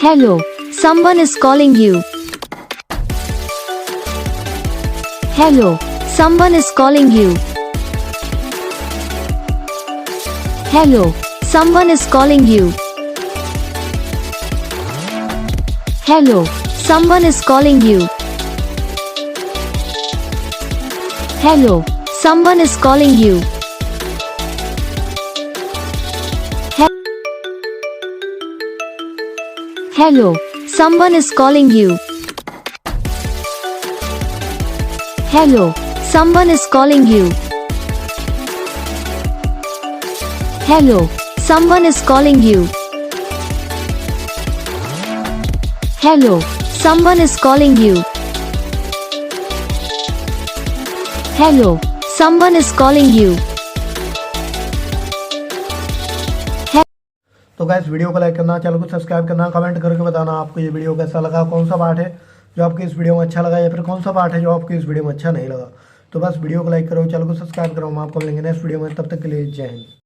Hello, someone is calling you. Hello, someone is calling you. Hello, someone is calling you. Hello, someone is calling you. Hello, someone is calling you. Hello, someone is calling you. Hello, someone is calling you. Hello, someone is calling you. Hello, someone is calling you. Hello, someone is calling you. तो guys video को like करना, channel को subscribe करना, comment करके बताना आपको ये video कैसा लगा, कौन सा पार्ट है जो आपको इस वीडियो में अच्छा लगा या फिर कौन सा पार्ट है जो आपको इस वीडियो में अच्छा नहीं लगा। तो बस वीडियो को लाइक करो, चैनल को सब्सक्राइब करो। हम आपको मिलेंगे नेक्स्ट वीडियो में, तब तक के लिए जय हिंद।